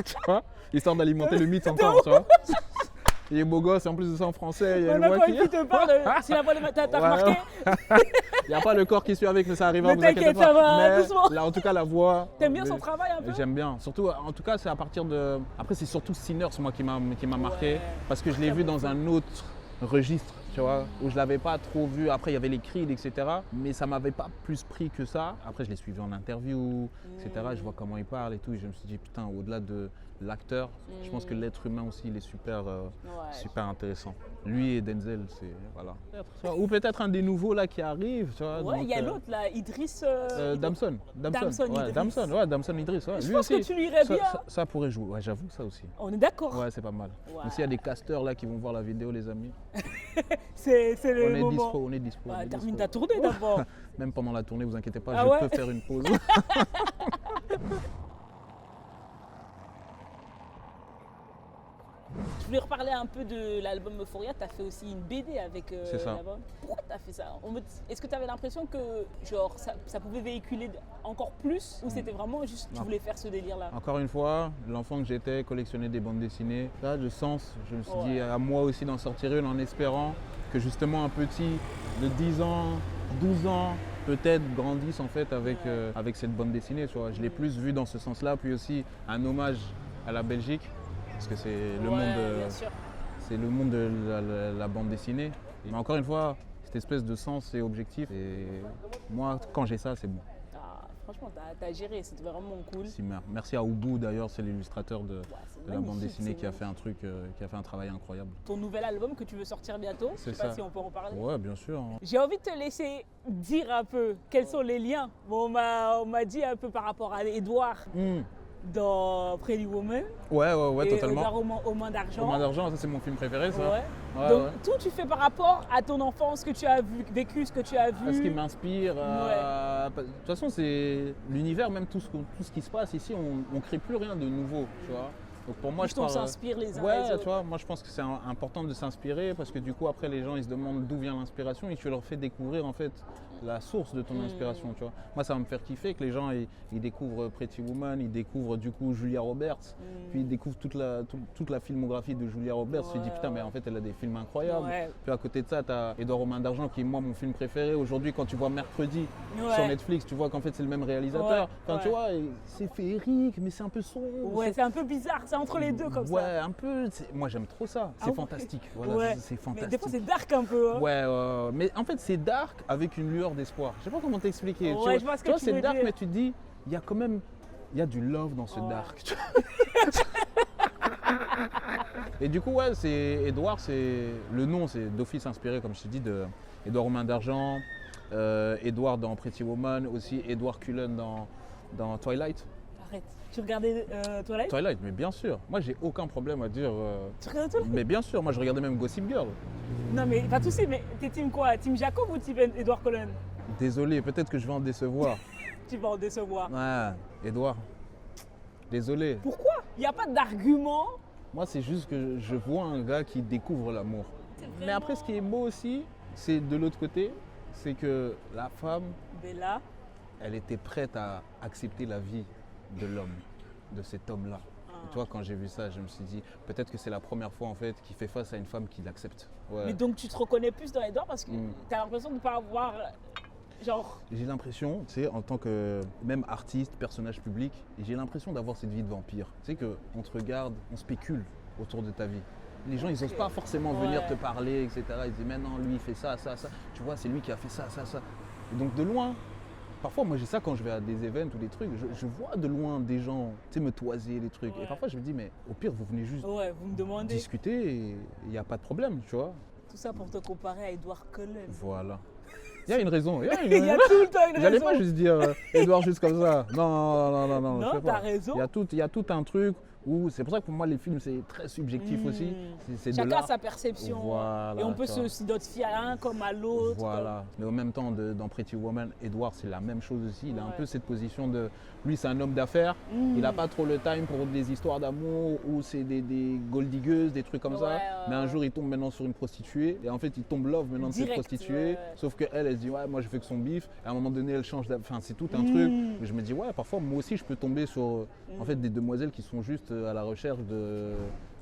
Tu vois, histoire d'alimenter le mythe encore, tu vois. Il est beau gosse et en plus de ça en français, il y a une voix qui... te parle, si la voix de... T'as remarqué? Il n'y a pas le corps qui suit avec, mais ça arrivera, vous inquiétez pas. Ça va, doucement. Là, en tout cas, la voix... T'aimes bien son travail un peu? J'aime bien. Surtout, en tout cas, c'est à partir de... Après, c'est surtout Sinners, moi, qui m'a marqué. Parce que je l'ai vu dans un autre registre, tu vois, où je ne l'avais pas trop vu. Après, il y avait les Creed, etc. Mais ça ne m'avait pas plus pris que ça. Après, je l'ai suivi en interview, etc. Je vois comment il parle et tout. Et je me suis dit, putain, au-delà de l'acteur. Je pense que l'être humain aussi, il est super, Ouais. super intéressant. Lui et Denzel, c'est voilà. Ou peut-être un des nouveaux là qui arrive, tu vois. Ouais, il donc, y a l'autre là, Idriss. Damson. Damson Idriss. Damson Idriss. Ouais. Je Lui pense aussi, que tu lui irais bien. ça pourrait jouer. Ouais, j'avoue ça aussi. On est d'accord. Ouais, c'est pas mal. Ouais. Donc s'il y a des casteurs là qui vont voir la vidéo, les amis, C'est on le est moment. dispo, on est dispo. Ouais, on est termine dispo. ta tournée d'abord. Même pendant la tournée, vous inquiétez pas, Ah je ouais peux faire une pause. Je voulais reparler un peu de l'album Euphoria. Tu as fait aussi une BD avec C'est ça. l'album. Pourquoi tu as fait ça? Est-ce que tu avais l'impression que genre, ça pouvait véhiculer encore plus ou c'était vraiment juste tu Non. voulais faire ce délire-là? Encore une fois, l'enfant que j'étais, collectionnait des bandes dessinées. Là, je sens, je me suis Ouais. dit à moi aussi d'en sortir une en espérant que justement un petit de 10 ans, 12 ans, peut-être grandisse en fait avec, Ouais. avec cette bande dessinée. Tu vois. Je l'ai plus vu dans ce sens-là, puis aussi un hommage à la Belgique, parce que c'est le Ouais, monde, bien sûr. c'est le monde de la bande dessinée. Mais encore une fois, cette espèce de sens et objectif. Et moi, quand j'ai ça, c'est bon. Franchement, t'as géré, c'était vraiment cool. Merci à Oubou d'ailleurs, c'est l'illustrateur de C'est la bande magnifique, dessinée c'est qui a fait un truc, qui a fait un travail incroyable. Ton nouvel album que tu veux sortir bientôt, je C'est sais pas ça. si on peut en parler. Ouais, bien sûr. Hein. J'ai envie de te laisser dire un peu quels sont les liens. Bon, on m'a dit un peu par rapport à Edouard dans Pretty Woman. Ouais, et totalement. Edouard aux mains d'argent. Aux mains d'argent, ça c'est mon film préféré, ça. Ouais. Ouais, Donc ouais. tout tu fais par rapport à ton enfance, ce que tu as vécu, ce que tu as vu. Ce qui m'inspire, de toute façon, c'est l'univers, même tout ce qui se passe ici, on ne crée plus rien de nouveau, tu vois. Donc pour moi, Juste on s'inspire les uns les Ouais, autres. tu vois, moi je pense que c'est important de s'inspirer parce que du coup, après, les gens ils se demandent d'où vient l'inspiration et tu leur fais découvrir en fait la source de ton inspiration, tu vois. Moi, ça va me faire kiffer que les gens ils découvrent Pretty Woman, ils découvrent du coup Julia Roberts, puis ils découvrent toute la filmographie de Julia Roberts. Tu te dis putain, mais en fait, elle a des films incroyables. Ouais. Puis à côté de ça, tu as Edouard aux mains d'argent qui est moi mon film préféré. Aujourd'hui, quand tu vois Mercredi Ouais. sur Netflix, tu vois qu'en fait c'est le même réalisateur. Ouais, Enfin, ouais. tu vois, et c'est féerique, mais c'est un peu sombre. Ouais, c'est un peu bizarre, c'est entre les deux comme Ouais, ça. un peu. Moi j'aime trop ça. C'est Ah ouais. fantastique. Voilà, Ouais. c'est Mais fantastique. des fois c'est dark un peu. Hein. Ouais, mais en fait c'est dark avec une lueur d'espoir. Je sais pas comment t'expliquer. Ouais, je vois ce que tu c'est veux dark, dire. mais tu te dis, il y a quand même, il y a du love dans ce Ouais. dark. tu vois. Et du coup, ouais, c'est Edouard, c'est le nom, c'est d'office inspiré, comme je t'ai dit, de Edouard aux mains d'argent, Edouard dans Pretty Woman, aussi Edward Cullen dans Twilight. Arrête. Tu regardais Twilight? Twilight, mais bien sûr. Moi, j'ai aucun problème à dire. Tu regardais Twilight? Mais bien sûr, moi, je regardais même Gossip Girl. Non mais pas de soucis, mais t'es team quoi? Team Jacob ou team Edouard Cullen? Désolé, peut-être que je vais en décevoir. Tu vas en décevoir. Ouais, Edouard. Désolé. Pourquoi? Il n'y a pas d'argument. Moi, c'est juste que je vois un gars qui découvre l'amour. Mais après, ce qui est beau aussi, c'est de l'autre côté, c'est que la femme, Bella. elle était prête à accepter la vie de l'homme, de cet homme-là. Et toi, quand j'ai vu ça, je me suis dit, peut-être que c'est la première fois en fait qu'il fait face à une femme qui l'accepte. Ouais. Mais donc tu te reconnais plus dans Edouard parce que Mm. t'as l'impression de ne pas avoir genre. J'ai l'impression, tu sais, en tant que même artiste, personnage public, j'ai l'impression d'avoir cette vie de vampire. Tu sais qu'on te regarde, on spécule autour de ta vie. Les gens, ils n'osent pas forcément venir Ouais. te parler, etc. Ils disent, mais non, lui, il fait ça, ça, ça. Tu vois, c'est lui qui a fait ça, ça, ça. Et donc de loin, parfois, moi j'ai ça quand je vais à des événements ou des trucs, je vois de loin des gens, tu sais, me toiser les trucs. Ouais. Et parfois, je me dis, mais au pire, vous venez juste Ouais, vous me demandez. discuter et il n'y a pas de problème, tu vois. Tout ça pour te comparer à Edouard Cullen. Voilà. Il y a une raison. Il y a une Il y a tout le temps une raison. J'allais pas juste dire Edouard juste comme ça. Non. Non, je sais t'as pas. raison. Il y a tout un truc où c'est pour ça que pour moi les films c'est très subjectif aussi. C'est de Chacun l'art. a sa perception. Voilà, et on peut tu vois. s'identifier à l'un comme à l'autre. Voilà. Mais en même temps, dans Pretty Woman, Edward, c'est la même chose aussi. Il a un Ouais. peu cette position de. Lui, c'est un homme d'affaires. Il n'a pas trop le time pour des histoires d'amour ou c'est des gold diggers, des trucs comme Ouais, ça. ouais, Mais un ouais. jour, il tombe maintenant sur une prostituée. Et en fait, il tombe love maintenant de cette Direct, prostituée. ouais. Sauf qu'elle, elle se dit, ouais, moi, je fais que son bif. Et à un moment donné, elle change d'avis. Enfin, c'est tout un truc. Mais je me dis, ouais, parfois, moi aussi, je peux tomber sur en fait, des demoiselles qui sont juste à la recherche de.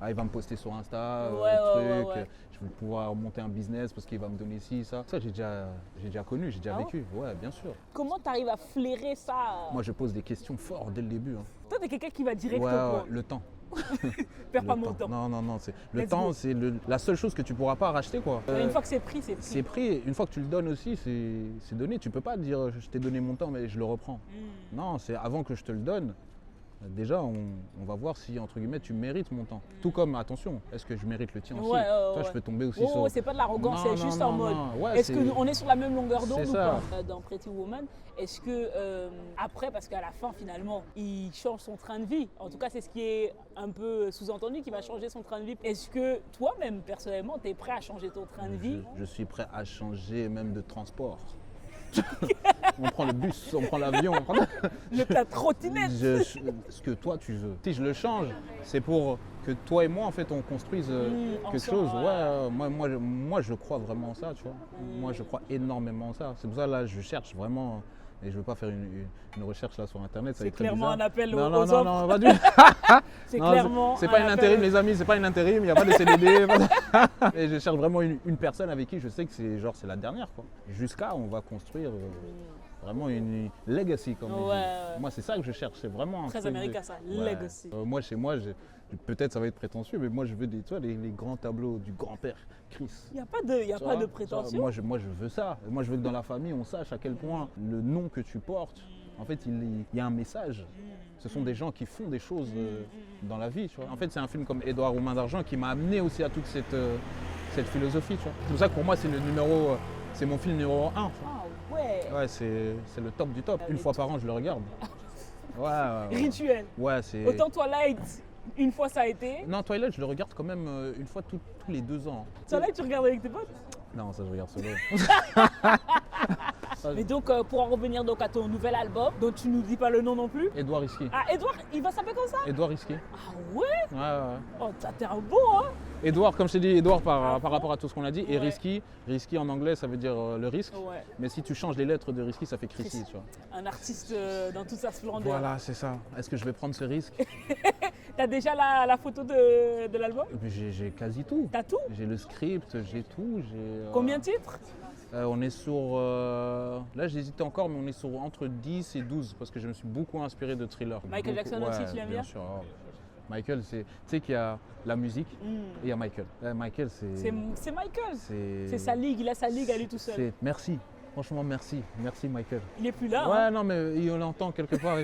Ah, il va me poster sur Insta, Ouais, ouais. je vais pouvoir monter un business parce qu'il va me donner ci, ça. Ça, j'ai déjà connu, j'ai déjà Ah vécu. Ouais, bien sûr. Comment tu arrives à flairer ça? Moi, je pose des questions fortes dès le début. Hein. Toi, t'es quelqu'un qui va direct Ouais, au point. le temps. Perds pas Le mon temps. Non, le Let's temps, go. c'est la seule chose que tu pourras pas racheter, quoi. Une fois que c'est pris, c'est pris. C'est pris. Une fois que tu le donnes aussi, c'est donné. Tu peux pas dire je t'ai donné mon temps, mais je le reprends. Non, c'est avant que je te le donne. déjà, on va voir si, entre guillemets, tu mérites mon temps. Tout comme, attention, est-ce que je mérite le tien aussi? Toi, je peux tomber aussi sur... c'est pas de l'arrogance, Non, c'est non, juste non, en mode. non. Ouais, Est-ce qu'on est sur la même longueur d'onde C'est ou ça. pas dans Pretty Woman? Est-ce que, après, parce qu'à la fin, finalement, il change son train de vie, en tout cas, c'est ce qui est un peu sous-entendu, qu'il va changer son train de vie. Est-ce que toi-même, personnellement, tu es prêt à changer ton train de vie? Je suis prêt à changer même de transport. On prend le bus, on prend l'avion, on prend... Ta trottinette. Ce que toi tu veux. Si je le change, c'est pour que toi et moi en fait on construise quelque chose. Ouais, moi je crois vraiment en ça, tu vois. Moi je crois énormément en ça. C'est pour ça là je cherche vraiment. Et je ne veux pas faire une recherche là sur internet. C'est clairement un appel aux offres. Non, pas du C'est clairement. C'est pas une intérim, les amis, c'est pas une intérim, il n'y a pas de CDD. Et je cherche vraiment une personne avec qui je sais que c'est la dernière, quoi. Jusqu'à on va construire vraiment une legacy, comme on dit. Moi, c'est ça que je cherche, c'est vraiment. Très américain, ça, legacy. Moi, chez moi, peut-être ça va être prétentieux, mais moi je veux les grands tableaux du grand-père Chris. Il n'y a pas de prétention. Moi je veux ça. Moi je veux que dans la famille on sache à quel point le nom que tu portes, en fait il y a un message. Ce sont des gens qui font des choses dans la vie. Tu vois. En fait c'est un film comme Édouard aux mains d'argent qui m'a amené aussi à toute cette philosophie. Tu vois. C'est pour ça que pour moi c'est mon film numéro 1. Ah ouais. Ouais, c'est le top du top. Une fois par an je le regarde. Ouais. Rituel. Ouais, c'est... Autant Twilight, une fois ça a été. Non, Twilight, je le regarde quand même une fois tous les 2 ans. Twilight, tu regardes avec tes potes? Non, ça je regarde solo. Mais donc, pour en revenir donc à ton nouvel album, dont tu nous dis pas le nom non plus. Edouard Risky. Ah, Edouard, il va s'appeler comme ça? Edouard Risky. Ah ouais? Ouais. Oh, t'es un beau, hein? Edouard, comme je t'ai dit, Edouard par rapport à tout ce qu'on a dit. Et Risky, Risky en anglais, ça veut dire le risque. Ouais. Mais si tu changes les lettres de Risky, ça fait Chrissy, tu vois. Un artiste dans toute sa splendeur. Voilà, c'est ça. Est-ce que je vais prendre ce risque? T'as déjà la photo de l'album? J'ai quasi tout. T'as tout? J'ai le script, j'ai tout. Combien de titres? On est sur... là, j'hésitais encore, mais on est sur entre 10 et 12 parce que je me suis beaucoup inspiré de Thriller. Michael Jackson aussi, tu l'aimes bien? Bien sûr. Michael, tu sais qu'il y a la musique et il y a Michael. Michael, c'est Michael. C'est sa ligue, il a sa ligue à lui tout seul. Merci. Franchement, merci. Merci, Michael. Il est plus là. Ouais, hein. non, mais il l'entend quelque part.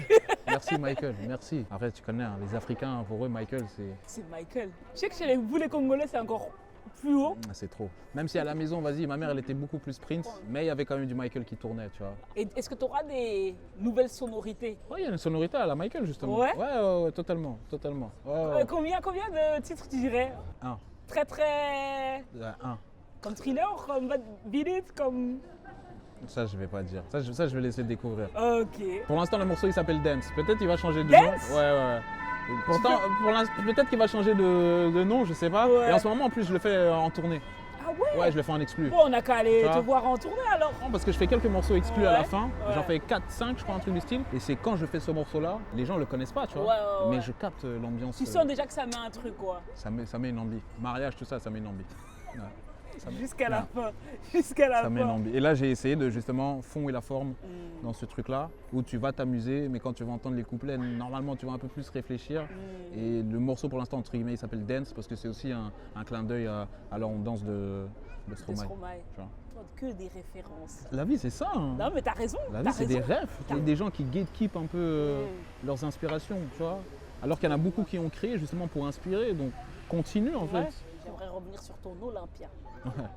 Merci, Michael. Merci. Après, tu connais, hein, les Africains, pour eux, Michael, c'est... C'est Michael. Je sais que chez vous, les Congolais, c'est encore plus haut. C'est trop. Même si à la maison, vas-y, ma mère, elle était beaucoup plus Prince, mais il y avait quand même du Michael qui tournait, tu vois. Et est-ce que tu auras des nouvelles sonorités? Ouais, il y a une sonorité à la Michael, justement. Ouais, totalement. Combien de titres tu dirais? 1. Très... 1. Comme Thriller, comme Bad Beat It, comme... Ça, je vais pas dire. Ça, je vais laisser découvrir. Ok. Pour l'instant, le morceau, il s'appelle Dance. Peut-être qu'il va changer de Dance? nom. Ouais. Pourtant, peut-être qu'il va changer de nom, je sais pas. Ouais. Et en ce moment, en plus, je le fais en tournée. Ah ouais? Ouais, je le fais en exclu. Bon, on a qu'à aller te voir en tournée alors. Non, parce que je fais quelques morceaux exclus à la fin. Ouais. J'en fais 4-5, je crois, un truc du style. Et c'est quand je fais ce morceau-là, les gens le connaissent pas, tu vois. Ouais. Mais je capte l'ambiance. Tu sens déjà que ça met un truc, quoi. Ça met une ambi. Mariage, tout ça, ça met une ambi. Ouais. Jusqu'à la fin. Jusqu'à la Ça fin. met une ambi. Et là, j'ai essayé de justement fond et la forme dans ce truc-là, où tu vas t'amuser, mais quand tu vas entendre les couplets, normalement, tu vas un peu plus réfléchir. Et le morceau, pour l'instant, entre guillemets, il s'appelle Dance, parce que c'est aussi un clin d'œil à la danse de Stromae. Tu vois. Que des références. La vie, c'est ça. Hein. Non, mais t'as raison. La vie, c'est des rêves. Il y a des gens qui gatekeep un peu leurs inspirations, tu vois. Alors qu'il y en a beaucoup qui ont créé justement pour inspirer. Donc, continue en fait. J'aimerais revenir sur ton Olympia.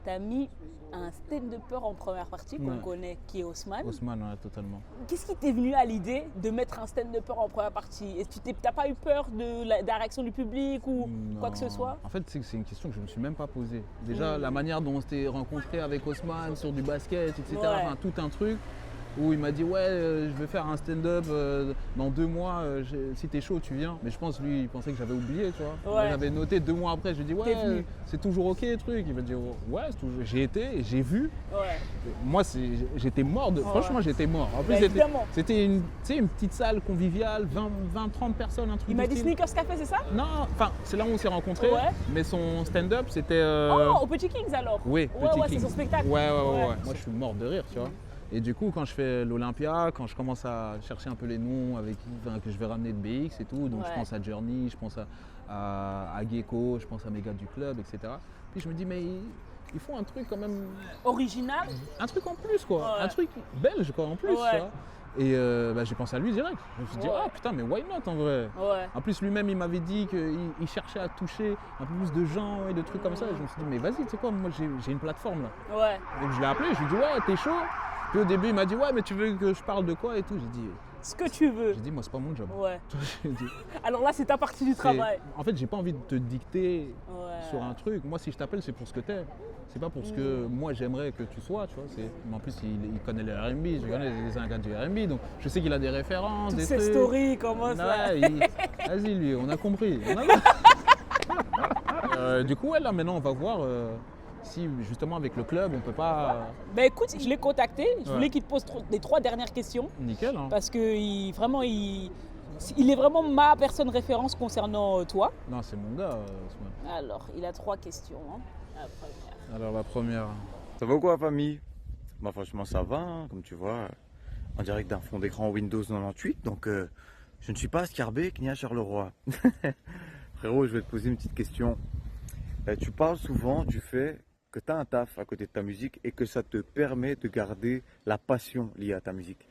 Tu as mis un stand-upper en première partie qu'on connaît, qui est Haussmann. Haussmann, ouais, totalement. Qu'est-ce qui t'est venu à l'idée de mettre un stand-upper en première partie? Et tu n'as pas eu peur de la réaction du public ou quoi que ce soit? En fait, c'est une question que je ne me suis même pas posée. Déjà, la manière dont on s'était rencontré avec Haussmann sur du basket, etc. Enfin, tout un truc. Où il m'a dit je vais faire un stand-up dans 2 mois, si t'es chaud tu viens. Mais je pense lui il pensait que j'avais oublié, tu vois. Moi, j'avais noté 2 mois après, je lui ai dit c'est toujours ok truc. Il m'a dit j'ai été, j'ai vu. Moi j'étais mort, franchement j'étais mort. En plus c'était une petite salle conviviale, 20-30 personnes, un truc. Il m'a dit Sneakers Café, c'est ça? Non, enfin c'est là où on s'est rencontrés, mais son stand-up c'était... au Petit Kings alors? Oui, Petit Kings. C'est son spectacle. Ouais. Moi je suis mort de rire, tu vois. Et du coup, quand je fais l'Olympia, quand je commence à chercher un peu les noms que je vais ramener de BX et tout, donc je pense à Journey, je pense à Gecko, je pense à mes gars du club, etc. Puis je me dis, mais il faut un truc quand même, Original. un truc en plus quoi, Ouais. un truc belge quoi en plus. Ouais. Tu vois. Et j'ai pensé à lui direct. Je me suis dit, Ouais. ah putain, mais why not en vrai? Ouais. En plus, lui-même, il m'avait dit qu'il cherchait à toucher un peu plus de gens et de trucs comme ça. Et je me suis dit, mais vas-y, tu sais quoi, moi j'ai une plateforme là. Ouais. Donc je l'ai appelé, je lui ai dit, ouais, t'es chaud? Puis au début, il m'a dit, ouais, mais tu veux que je parle de quoi et tout? Ce que tu veux. J'ai dit, moi, c'est pas mon job. Ouais. J'ai dit, Alors là, c'est ta partie du c'est- travail. En fait, j'ai pas envie de te dicter Ouais. sur un truc. Moi, si je t'appelle, c'est pour ce que t'es. C'est pas pour ce que moi j'aimerais que tu sois, tu vois. Mais en plus, il connaît le R&B, je connais les gars du R&B, donc je sais qu'il a des références, Toutes des ces trucs. stories, comment ça? Ouais, vas-y, lui, on a compris. Du coup, ouais, là, maintenant, on va voir si, justement, avec le club, on peut pas. Ben écoute, je l'ai contacté. Je Ouais. voulais qu'il te pose les 3 dernières questions. Nickel, hein. Parce que il est vraiment ma personne référence concernant toi. Non, c'est mon gars, Ousmane. Alors, il a 3 questions. Hein. La première. Alors, la première. Ça va ou quoi, famille? Bah franchement ça va, hein, comme tu vois, en direct d'un fond d'écran Windows 98, donc je ne suis pas à Scarbeck ni à Charleroi. Frérot, je vais te poser une petite question. Tu parles souvent du fait que tu as un taf à côté de ta musique et que ça te permet de garder la passion liée à ta musique.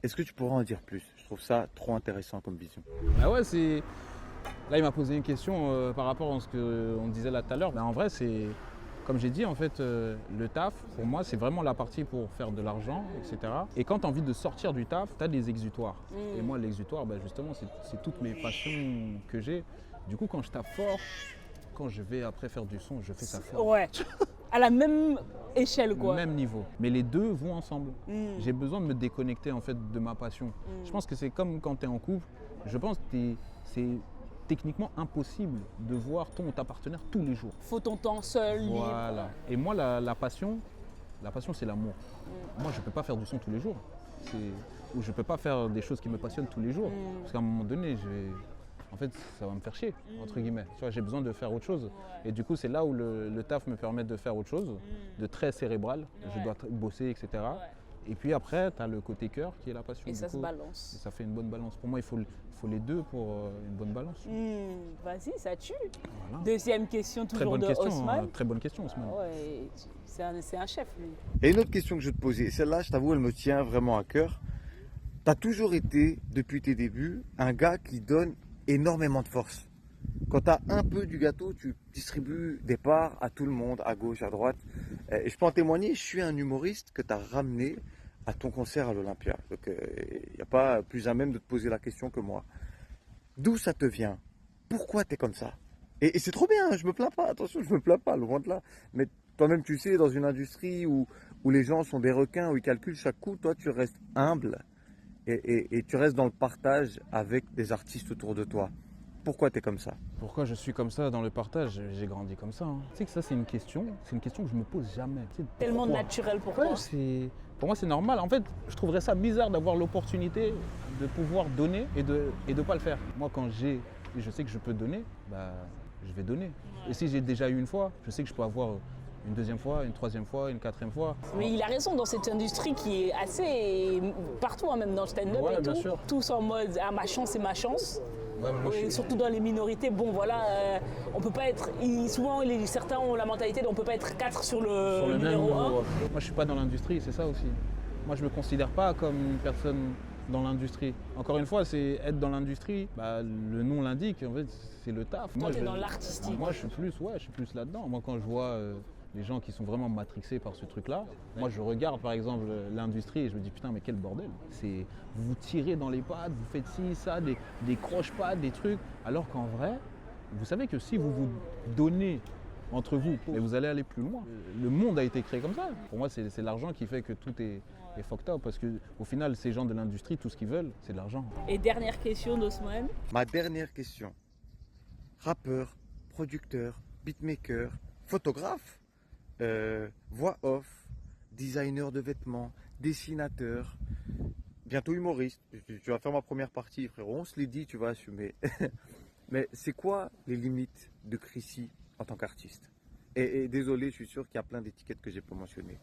Est-ce que tu pourras en dire plus? Je trouve ça trop intéressant comme vision. Bah ouais, c'est. Là, il m'a posé une question par rapport à ce qu'on disait là tout à l'heure. En vrai, c'est. Comme j'ai dit, en fait, le taf, pour moi, c'est vraiment la partie pour faire de l'argent, etc. Et quand tu as envie de sortir du taf, tu as des exutoires. Et moi, l'exutoire, justement, c'est toutes mes passions que j'ai. Du coup, quand je tape fort, quand je vais après faire du son, je fais ça fort. Ouais. À la même échelle, quoi. Même niveau. Mais les deux vont ensemble. Mm. J'ai besoin de me déconnecter en fait de ma passion. Je pense que c'est comme quand tu es en couple. Je pense que c'est techniquement impossible de voir ton ou ta partenaire tous les jours. Faut ton temps seul, libre. Voilà. Et moi, la passion, c'est l'amour. Moi, je ne peux pas faire du son tous les jours. Ou je ne peux pas faire des choses qui me passionnent tous les jours. Parce qu'à un moment donné, en fait, ça va me faire chier, entre guillemets. Tu vois, j'ai besoin de faire autre chose. Et du coup, c'est là où le taf me permet de faire autre chose, de très cérébral. Je dois bosser, etc. Et puis après, tu as le côté cœur qui est la passion. Et Du ça se coup, balance. et ça fait une bonne balance. Pour moi, il faut les deux pour une bonne balance. Vas-y, ça tue. Voilà. Deuxième question, Très toujours bonne de question, Haussmann. très bonne question, Ousmane. Ouais, c'est un chef, lui. Et une autre question que je vais te poser, celle-là, je t'avoue, elle me tient vraiment à cœur. Tu as toujours été, depuis tes débuts, un gars qui donne énormément de force. Quand tu as un peu du gâteau, tu distribues des parts à tout le monde, à gauche, à droite. Et je peux en témoigner, je suis un humoriste que tu as ramené à ton concert à l'Olympia. Donc il n'y a pas plus à même de te poser la question que moi. D'où ça te vient? Pourquoi tu es comme ça? Et c'est trop bien, je me plains pas, attention, je me plains pas, loin de là. Mais toi-même, tu sais, dans une industrie où les gens sont des requins, où ils calculent chaque coup, toi, tu restes humble et tu restes dans le partage avec des artistes autour de toi. Pourquoi tu es comme ça? Pourquoi je suis comme ça dans le partage? J'ai grandi comme ça. Hein. Tu sais que ça, c'est une question que je me pose jamais. Tu sais, Tellement pourquoi? naturel pour Ouais, toi. pour moi, c'est normal. En fait, je trouverais ça bizarre d'avoir l'opportunité de pouvoir donner et de pas le faire. Moi, quand et je sais que je peux donner, je vais donner. Et si j'ai déjà eu une fois, je sais que je peux avoir une deuxième fois, une troisième fois, une quatrième fois. Mais il a raison dans cette industrie qui est assez partout, hein, même dans le stand-up Ouais, et bien tout. sûr. Tous en mode ah, ma chance, c'est ma chance. Ouais, mais moi, Et surtout dans les minorités, bon voilà, on peut pas être. Souvent, certains ont la mentalité on peut pas être 4 sur le, sur le même numéro 1. niveau. Moi, je suis pas dans l'industrie, c'est ça aussi. Moi, je me considère pas comme une personne dans l'industrie. Encore une fois, c'est être dans l'industrie. Le nom l'indique. En fait, c'est le taf. Toi, t'es dans l'artistique. Moi, je suis plus là-dedans. Moi, quand je vois les gens qui sont vraiment matrixés par ce truc-là, moi, je regarde par exemple l'industrie et je me dis putain, mais quel bordel. C'est vous tirez dans les pattes, vous faites ci, ça, des croche-pattes, des trucs. Alors qu'en vrai, vous savez que si vous vous donnez entre vous, mais vous allez aller plus loin. Le monde a été créé comme ça. Pour moi, c'est l'argent qui fait que tout est fucked up parce qu'au final, ces gens de l'industrie, tout ce qu'ils veulent, c'est de l'argent. Et dernière question d'Haussmann. Ma dernière question. Rappeur, producteur, beatmaker, photographe, voix off, designer de vêtements, dessinateur, bientôt humoriste. Tu vas faire ma première partie, frérot. On se l'est dit, tu vas assumer. Mais c'est quoi les limites de Chrissy en tant qu'artiste? Et désolé, je suis sûr qu'il y a plein d'étiquettes que j'ai pas mentionnées.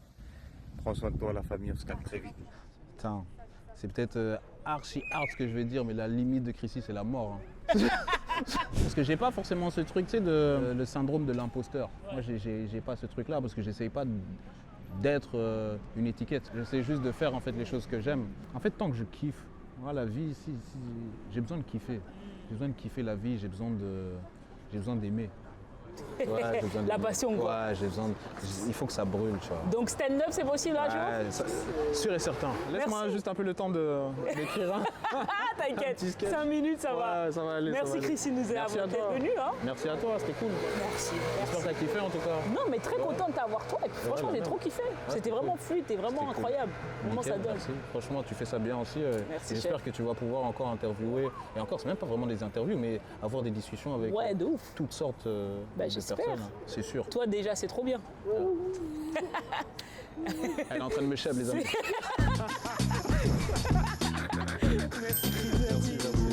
Prends soin de toi, la famille, on se capte très vite. Putain, c'est peut-être archi hard ce que je vais dire, mais la limite de Chrissy, c'est la mort. Hein. Parce que j'ai pas forcément ce truc, tu sais, le syndrome de l'imposteur. Moi, j'ai pas ce truc-là parce que j'essaye pas d'être une étiquette. J'essaie juste de faire en fait les choses que j'aime. En fait, tant que je kiffe, voilà, la vie, j'ai besoin de kiffer. J'ai besoin de kiffer la vie, j'ai besoin d'aimer. Ouais, j'ai besoin La passion, quoi. Ouais, il faut que ça brûle, tu vois. Donc stand-up, c'est possible un jour? Sûr et certain. Laisse-moi juste un peu d'écrire un. Ah, t'inquiète, petit sketch. 5 minutes, ça va. Ouais, ça va aller. Merci ça va aller. Christine nous Merci à d'être toi. venue. Hein. Merci à toi, c'était cool. Merci. J'espère que t'as kiffé en tout cas. Non, mais très content de t'avoir toi. Et puis, franchement, j'ai trop kiffé. C'était vraiment fluide, t'es vraiment C'était cool. incroyable. Comment ça Nickel, donne? merci. Franchement, tu fais ça bien aussi. Merci, et j'espère chef. que tu vas pouvoir encore interviewer. Et encore, c'est même pas vraiment des interviews, mais avoir des discussions avec Ouais, de ouf. toutes sortes de j'espère. personnes. C'est sûr. Toi, déjà, c'est trop bien. Elle est en train de me chèvre, les amis. Merci. Merci à vous.